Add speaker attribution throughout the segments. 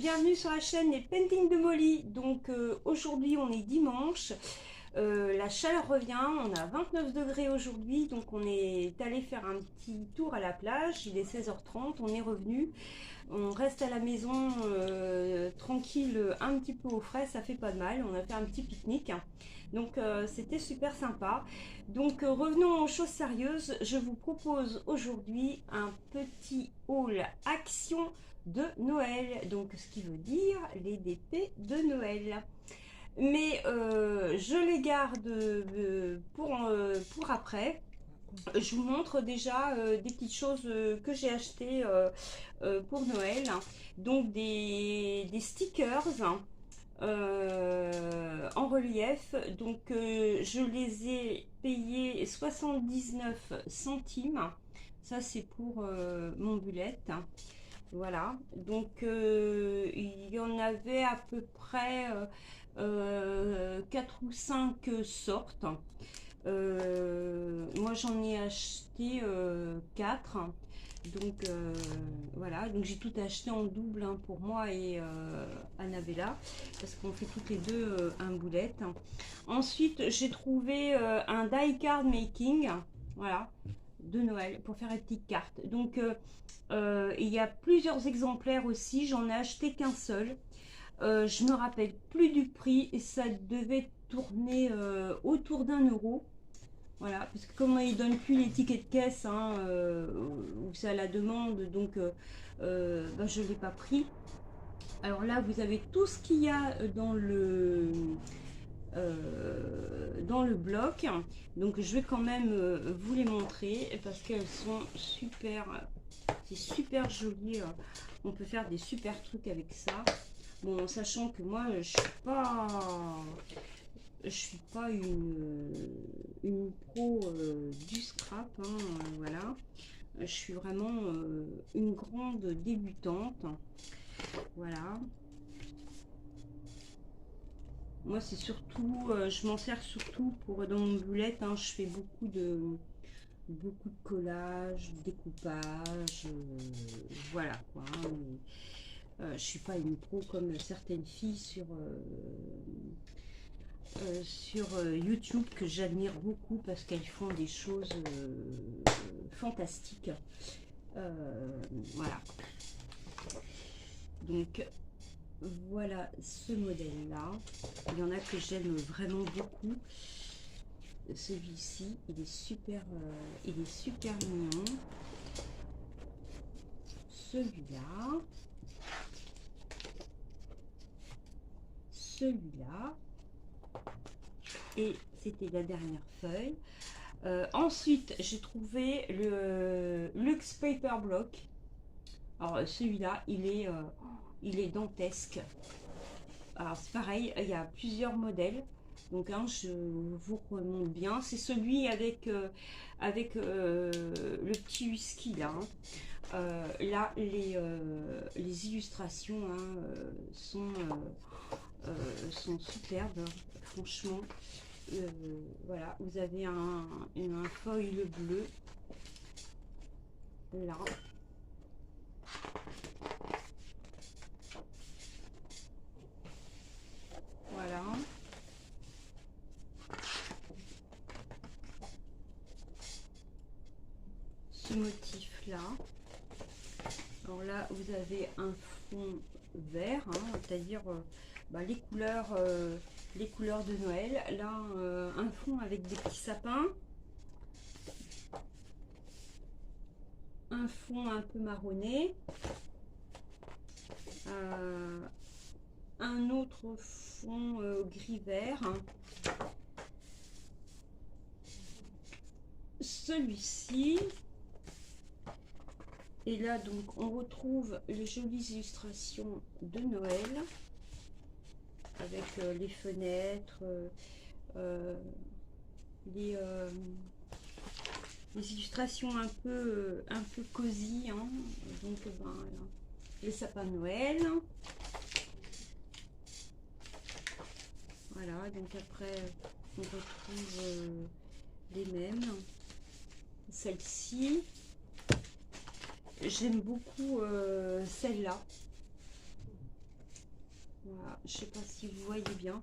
Speaker 1: bienvenue sur la chaîne Les Paintings de Molly. Donc aujourd'hui on est dimanche, la chaleur revient, on a 29 degrés aujourd'hui, donc on est allé faire un petit tour à la plage, il est 16h30, on est revenu, on reste à la maison tranquille, un petit peu au frais, ça fait pas de mal, on a fait un petit pique-nique. Donc c'était super sympa. Donc revenons aux choses sérieuses. Je vous propose aujourd'hui un petit haul action de Noël. Donc ce qui veut dire les DP de Noël. Mais je les garde pour après. Je vous montre déjà des petites choses que j'ai achetées pour Noël. Donc des stickers en relief. Donc je les ai payés 79 centimes. Ça c'est pour mon bullet. Voilà. Donc il y en avait à peu près 4 ou 5 sortes. Moi j'en ai acheté 4. Donc voilà, donc j'ai tout acheté en double hein, pour moi et Annabella, parce qu'on fait toutes les deux un boulette. Ensuite j'ai trouvé un die card making, voilà, de Noël pour faire une petite carte. Donc il y a plusieurs exemplaires aussi, j'en ai acheté qu'un seul. Je me rappelle plus du prix et ça devait tourner autour d'1 euro. Voilà, parce que comme ils donnent plus les tickets de caisse, hein, où c'est à la demande, donc bah, je ne l'ai pas pris. Alors là, vous avez tout ce qu'il y a dans le bloc. Donc je vais quand même vous les montrer parce qu'elles sont super, c'est super joli. On peut faire des super trucs avec ça. Bon, sachant que moi, je suis pas une pro du scrap, hein, voilà. Je suis vraiment une grande débutante. Voilà. Moi, c'est surtout, je m'en sers surtout pour dans mon bullet. Hein, je fais beaucoup de collage, découpage, voilà quoi. Hein, je suis pas une pro comme certaines filles sur YouTube que j'admire beaucoup parce qu'elles font des choses fantastiques. Voilà. Donc voilà ce modèle là. Il y en a que j'aime vraiment beaucoup. Celui-ci, il est super mignon. Celui-là. Celui-là. Et c'était la dernière feuille. Ensuite, j'ai trouvé le Luxe Paper Block. Alors celui-là, il est dantesque. Alors c'est pareil, il y a plusieurs modèles. Donc hein, je vous remonte bien. C'est celui avec le petit whisky là. Hein. Là, les illustrations hein, sont superbes, franchement. Voilà, vous avez un foil bleu là. Voilà. Ce motif là. Alors là, vous avez un fond vert, hein, c'est-à-dire bah, les couleurs de Noël. Là, un fond avec des petits sapins. Un fond un peu marronné. Un autre fond gris-vert. Celui-ci. Et là, donc, on retrouve les jolies illustrations de Noël. Avec les fenêtres, les illustrations un peu cosy, hein. Donc ben, le sapin de Noël. Voilà, donc après on retrouve les mêmes. Celle-ci, j'aime beaucoup celle-là. Voilà, je sais pas si vous voyez bien.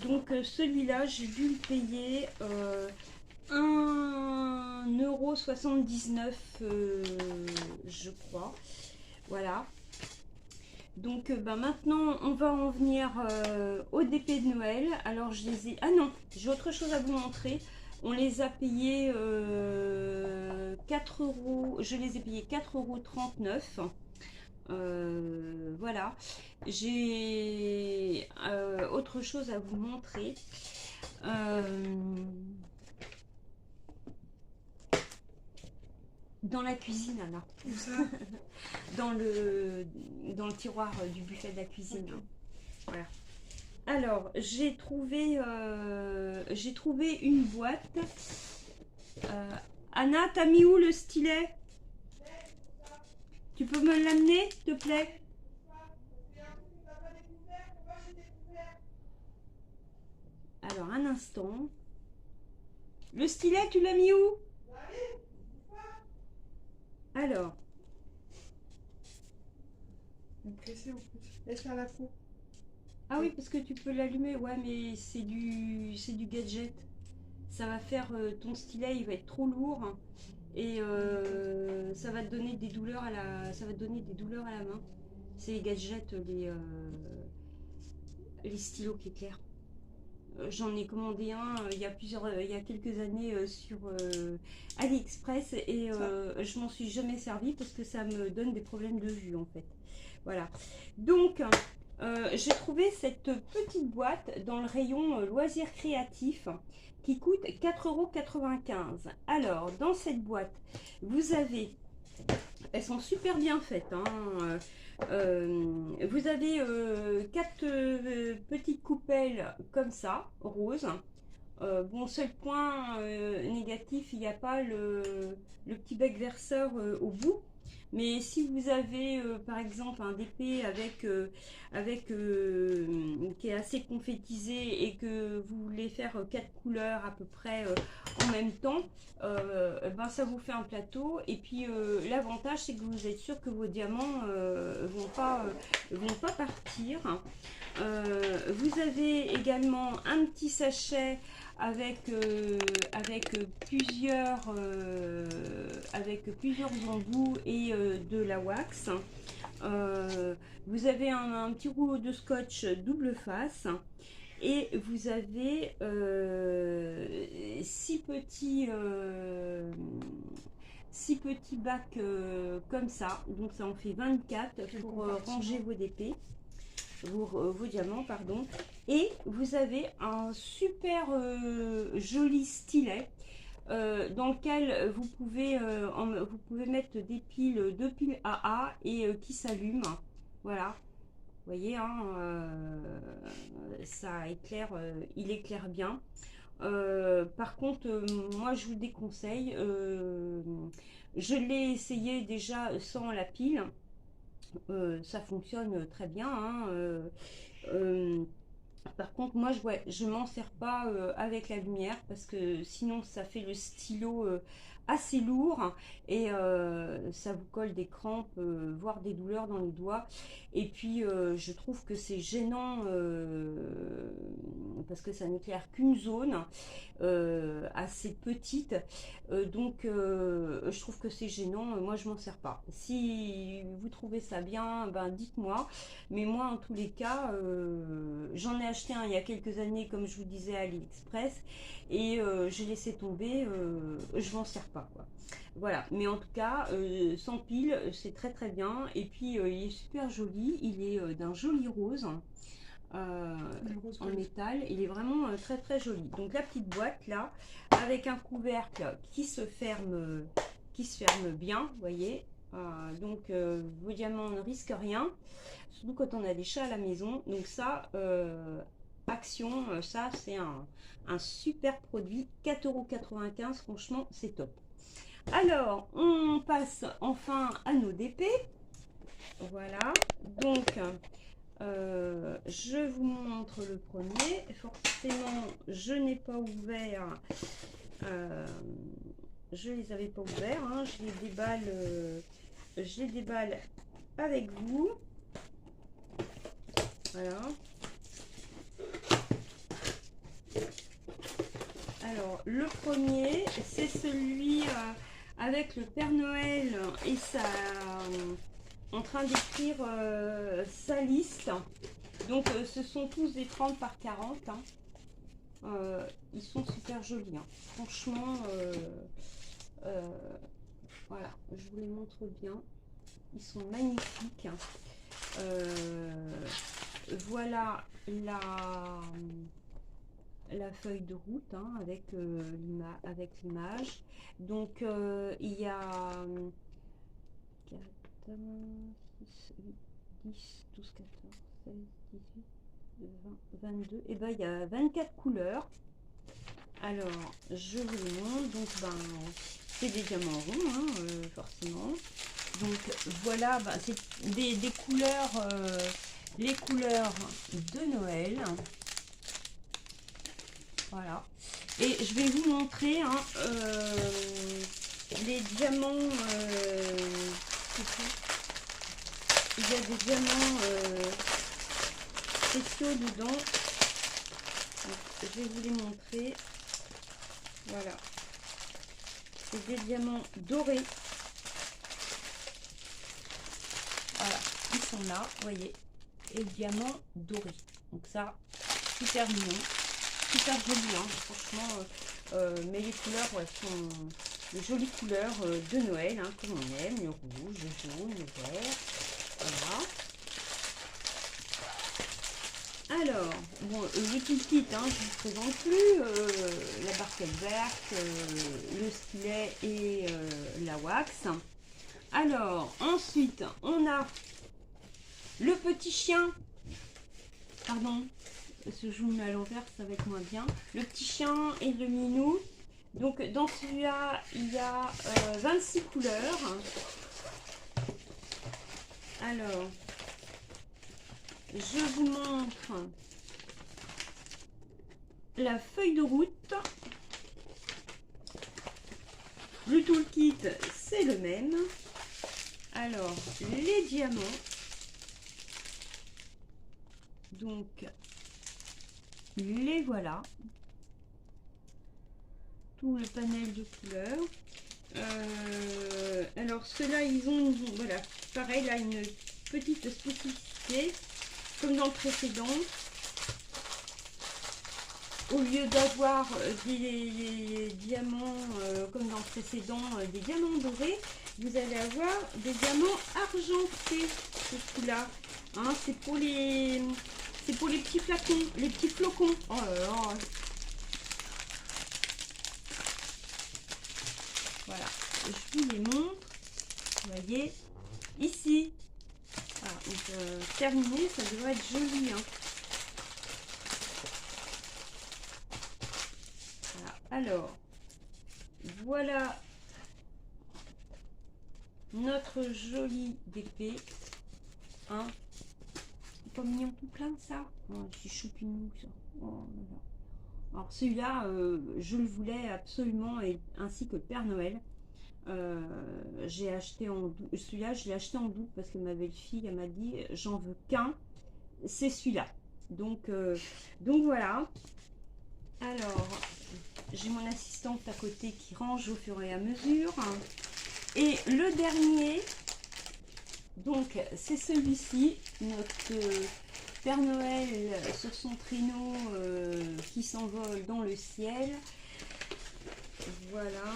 Speaker 1: Donc celui-là, j'ai dû le payer 1,79 €, je crois. Voilà. Donc ben, maintenant, on va en venir au DP de Noël. Alors je les ai... Ah non, j'ai autre chose à vous montrer. On les a payés 4 euros. Je les ai payés 4,39 €. Voilà. J'ai autre chose à vous montrer. Dans la cuisine, là.
Speaker 2: Où ça?
Speaker 1: Dans le tiroir du buffet de la cuisine.
Speaker 2: Ok.
Speaker 1: Voilà. Alors, j'ai trouvé une boîte. Anna, t'as mis où le stylet? Tu peux me l'amener, s'il te plaît? Alors, un instant. Le stylet, tu l'as mis où? Alors,
Speaker 2: Pressé en plus. Laisse faire la peau.
Speaker 1: ah oui, parce que tu peux l'allumer. Ouais, mais c'est du gadget. Ça va faire ton stylet, il va être trop lourd et ça va te donner des douleurs à la, main. C'est les gadgets, les stylos qui éclairent. J'en ai commandé un il y a quelques années sur AliExpress et je m'en suis jamais servi parce que ça me donne des problèmes de vue en fait. Voilà. Donc j'ai trouvé cette petite boîte dans le rayon loisirs créatifs qui coûte 4,95 €. Alors dans cette boîte, vous avez, elles sont super bien faites, hein. Vous avez 4 petites coupelles comme ça, roses. Bon, seul point négatif, il n'y a pas le petit bec verseur au bout. Mais si vous avez par exemple un DP qui est assez confettisé et que vous voulez faire 4 couleurs à peu près en même temps, ben ça vous fait un plateau. Et puis l'avantage, c'est que vous êtes sûr que vos diamants vont pas partir. Vous avez également un petit sachet avec plusieurs embouts et de la wax. Vous avez un petit rouleau de scotch double face et vous avez 6 petits bacs comme ça, donc ça en fait 24 pour ranger vos DP. Vos diamants, pardon. Et vous avez un super joli stylet dans lequel vous pouvez mettre des piles, 2 piles AA et qui s'allument. Voilà. Vous voyez, hein, ça éclaire, il éclaire bien. Par contre, moi je vous déconseille. Je l'ai essayé déjà sans la pile. Ça fonctionne très bien, hein. Par contre, moi, je m'en sers pas avec la lumière parce que sinon, ça fait le stylo assez lourd et ça vous colle des crampes, voire des douleurs dans les doigts. Et puis, je trouve que c'est gênant parce que ça n'éclaire qu'une zone assez petite. Donc, je trouve que c'est gênant. Moi, je m'en sers pas. Si vous trouvez ça bien, ben dites-moi. Mais moi, en tous les cas, j'en ai acheté un il y a quelques années, comme je vous disais, à AliExpress, et j'ai laissé tomber. Je m'en sers pas, quoi. Voilà. Mais en tout cas, sans pile, c'est très très bien. Et puis, il est super joli. Il est d'un joli rose. En métal, il est vraiment très très joli. Donc la petite boîte là, avec un couvercle qui se ferme bien, vous voyez. Donc vos diamants ne risquent rien, surtout quand on a des chats à la maison. Donc ça, Action, ça c'est un super produit, 4,95 €, franchement c'est top. Alors on passe enfin à nos DP. Voilà, donc je vous montre le premier. Forcément, je n'ai pas ouvert. Je les avais pas ouverts. Hein. Je les déballe avec vous. Voilà. Alors, le premier, c'est celui avec le Père Noël et ça, en train d'écrire sa liste. Donc, ce sont tous des 30 par 40. Hein. Ils sont super jolis. Hein. Franchement, voilà, je vous les montre bien. Ils sont magnifiques. Voilà la feuille de route hein, avec l'image. Donc il y a 4, 6, 8, 10, 12, 14, 16, 18, 20, 22. Et ben il y a 24 couleurs. Alors je vous les montre. Donc c'est des diamants ronds hein, forcément. Donc voilà, c'est des couleurs, les couleurs de Noël. Voilà. Et je vais vous montrer hein, les diamants. Il y a des diamants spéciaux dedans. Donc, je vais vous les montrer. Voilà. C'est des diamants dorés. Voilà, ils sont là, vous voyez. Et diamants dorés. Donc ça, super mignon. Super joli, hein, franchement. Mais les couleurs, ouais, sont de jolies couleurs de Noël, hein, comme on aime. Le rouge, le jaune, le vert. Voilà. Alors, bon, le tout kit, hein, je ne vous présente plus. La barquette verte, le stylet et la wax. Alors, ensuite, on a le petit chien. Pardon, parce que je vous mets à l'envers, ça va être moins bien. Le petit chien et le minou. Donc, dans celui-là, il y a 26 couleurs. Alors, je vous montre la feuille de route. Le toolkit, c'est le même. Alors, les diamants. Donc, les voilà. Tout le panel de couleurs. Alors, ceux-là, ils ont, voilà, pareil, là, une petite spécificité. Comme dans le précédent. Au lieu d'avoir des diamants, comme dans le précédent, des diamants dorés, vous allez avoir des diamants argentés, ce coup-là. Hein, c'est pour les petits flacons, les petits flocons. Oh là là. Voilà, je vous les montre. Vous voyez, ici. Voilà, donc terminé, ça devrait être joli. Hein. Voilà. Alors, voilà notre jolie épée. Hein. Pas mignon tout plein ça. Oh, c'est choupinou ça. Oh, là. Alors celui-là, je le voulais absolument, et ainsi que le Père Noël. J'ai acheté en double. Celui-là, je l'ai acheté en double parce que ma belle-fille, elle m'a dit, j'en veux qu'un. C'est celui-là. Donc voilà. Alors, j'ai mon assistante à côté qui range au fur et à mesure. Et le dernier, donc c'est celui-ci, notre Père Noël sur son traîneau qui s'envole dans le ciel. Voilà.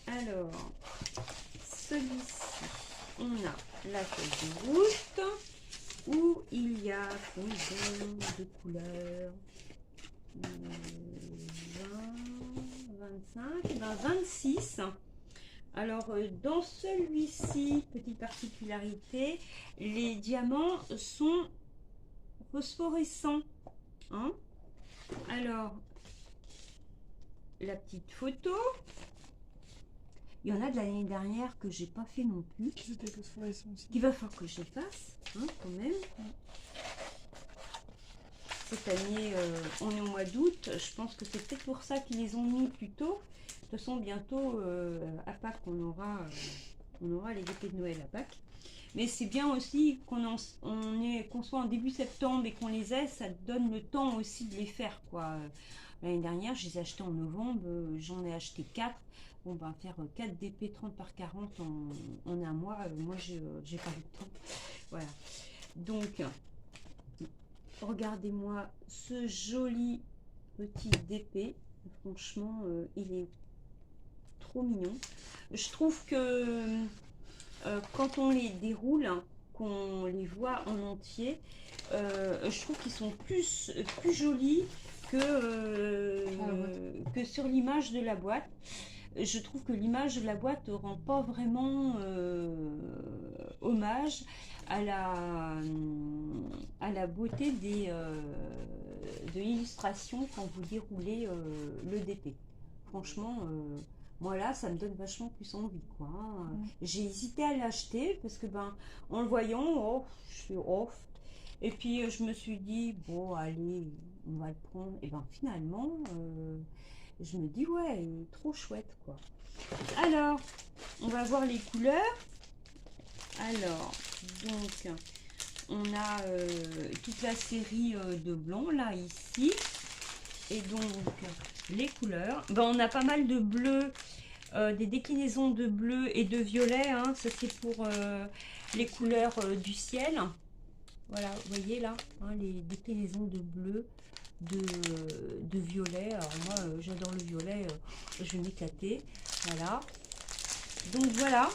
Speaker 1: Alors, celui-ci, on a la feuille de route où il y a combien de couleurs? 20, 25, ben 26. Alors, dans celui-ci, petite particularité, les diamants sont phosphorescents. Hein? Alors, la petite photo. Il y en a de l'année dernière que j'ai pas fait non plus.
Speaker 2: Qui étaient phosphorescents aussi.
Speaker 1: Qu'il va falloir que je les fasse, hein, quand même. Cette année, on est au mois d'août. Je pense que c'est peut-être pour ça qu'ils les ont mis plus tôt. De toute façon, bientôt, à Pâques, on aura on aura les DP de Noël à Pâques. Mais c'est bien aussi qu'on soit en début septembre et qu'on les ait, ça donne le temps aussi de les faire, quoi. L'année dernière, je les ai achetés en novembre, j'en ai acheté 4. Bon, ben, faire 4 DP 30 par 40 en un mois, moi, j'ai pas le temps. Voilà. Donc, regardez-moi ce joli petit DP. Franchement, il est trop mignon. Je trouve que quand on les déroule, hein, qu'on les voit en entier, je trouve qu'ils sont plus jolis que sur l'image de la boîte. Je trouve que l'image de la boîte ne rend pas vraiment hommage à la beauté de l'illustration quand vous déroulez le DP. Franchement, moi là, ça me donne vachement plus envie, quoi. J'ai hésité à l'acheter parce que en le voyant, oh, je suis off. Et puis je me suis dit, bon, allez, on va le prendre. Et finalement, je me dis, ouais, il est trop chouette, quoi. Alors, on va voir les couleurs. Alors, donc, on a toute la série de blanc, là, ici. Et donc, les couleurs. On a pas mal de bleu, des déclinaisons de bleu et de violet. Hein. Ça, c'est pour les couleurs du ciel. Voilà, vous voyez là, hein, les déclinaisons de bleu, de violet. Alors moi, j'adore le violet, je vais m'éclater. Voilà. Donc voilà.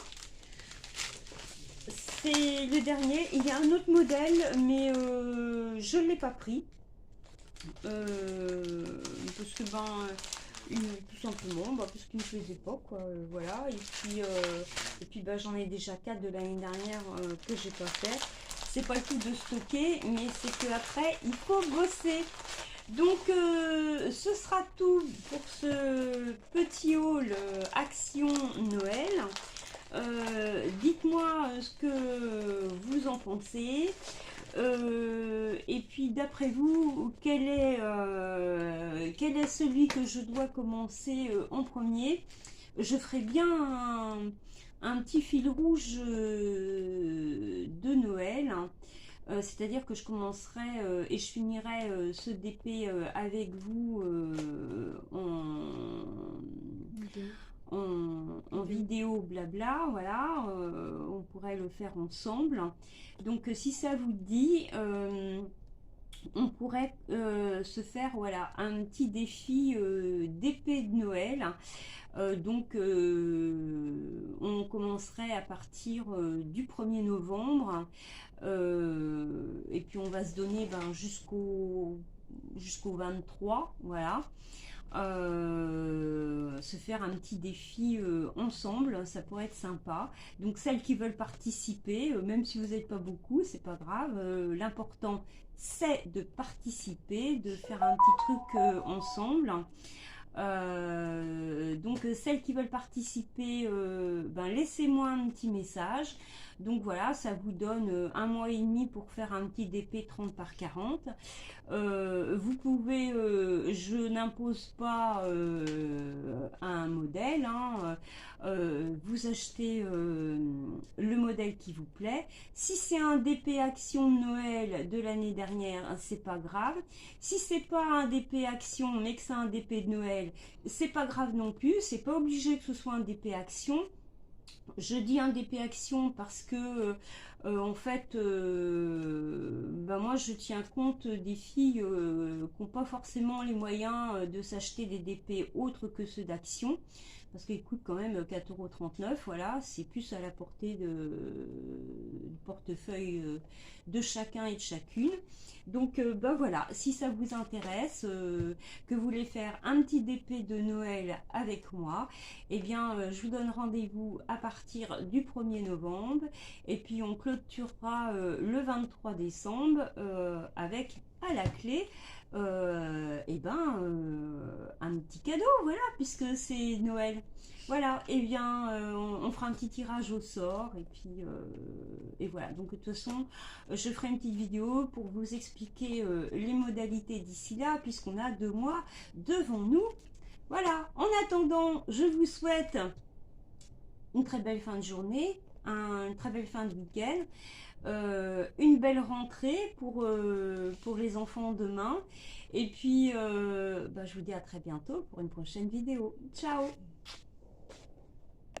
Speaker 1: C'est le dernier. Il y a un autre modèle, mais je ne l'ai pas pris. Parce que tout simplement parce qu'il ne me plaisait pas, quoi. Voilà. Et puis j'en ai déjà 4 de l'année dernière que j'ai pas fait. C'est pas le tout de stocker, mais c'est que après il faut bosser. Donc ce sera tout pour ce petit haul Action Noël. Dites-moi ce que vous en pensez. Et puis d'après vous, quel est celui que je dois commencer en premier? Je ferai bien un petit fil rouge de Noël, hein. C'est-à-dire que je commencerai et je finirai ce DP avec vous en vidéo, blabla, voilà, on pourrait le faire ensemble. Donc si ça vous dit, on pourrait se faire, voilà, un petit défi d'épée de Noël. Donc on commencerait à partir du 1er novembre et puis on va se donner jusqu'au 23, voilà. Se faire un petit défi ensemble, ça pourrait être sympa. Donc celles qui veulent participer, même si vous n'êtes pas beaucoup, c'est pas grave, l'important c'est de participer, de faire un petit truc ensemble. Donc celles qui veulent participer, laissez-moi un petit message. Donc voilà, ça vous donne 1 mois et demi pour faire un petit DP 30 par 40. Vous pouvez, je n'impose pas un modèle, hein, vous achetez le modèle qui vous plaît. Si c'est un DP Action Noël de l'année dernière, c'est pas grave. Si c'est pas un DP Action mais que c'est un DP de Noël, c'est pas grave non plus. C'est pas obligé que ce soit un DP Action. Je dis un DP Action parce que en fait moi je tiens compte des filles qui n'ont pas forcément les moyens de s'acheter des DP autres que ceux d'Action, parce qu'ils coûtent quand même 4,39 €. Voilà, c'est plus à la portée du portefeuille de chacun et de chacune. Donc voilà, si ça vous intéresse, que vous voulez faire un petit DP de Noël avec moi, eh bien je vous donne rendez-vous à partir du 1er novembre et puis on clôturera le 23 décembre avec à la clé un petit cadeau, voilà, puisque c'est Noël. Voilà, et bien on fera un petit tirage au sort et puis et voilà. Donc de toute façon je ferai une petite vidéo pour vous expliquer les modalités d'ici là, puisqu'on a 2 mois devant nous. Voilà, en attendant je vous souhaite une très belle fin de journée, une très belle fin de week-end, une belle rentrée pour les enfants demain. Et puis, je vous dis à très bientôt pour une prochaine vidéo. Ciao!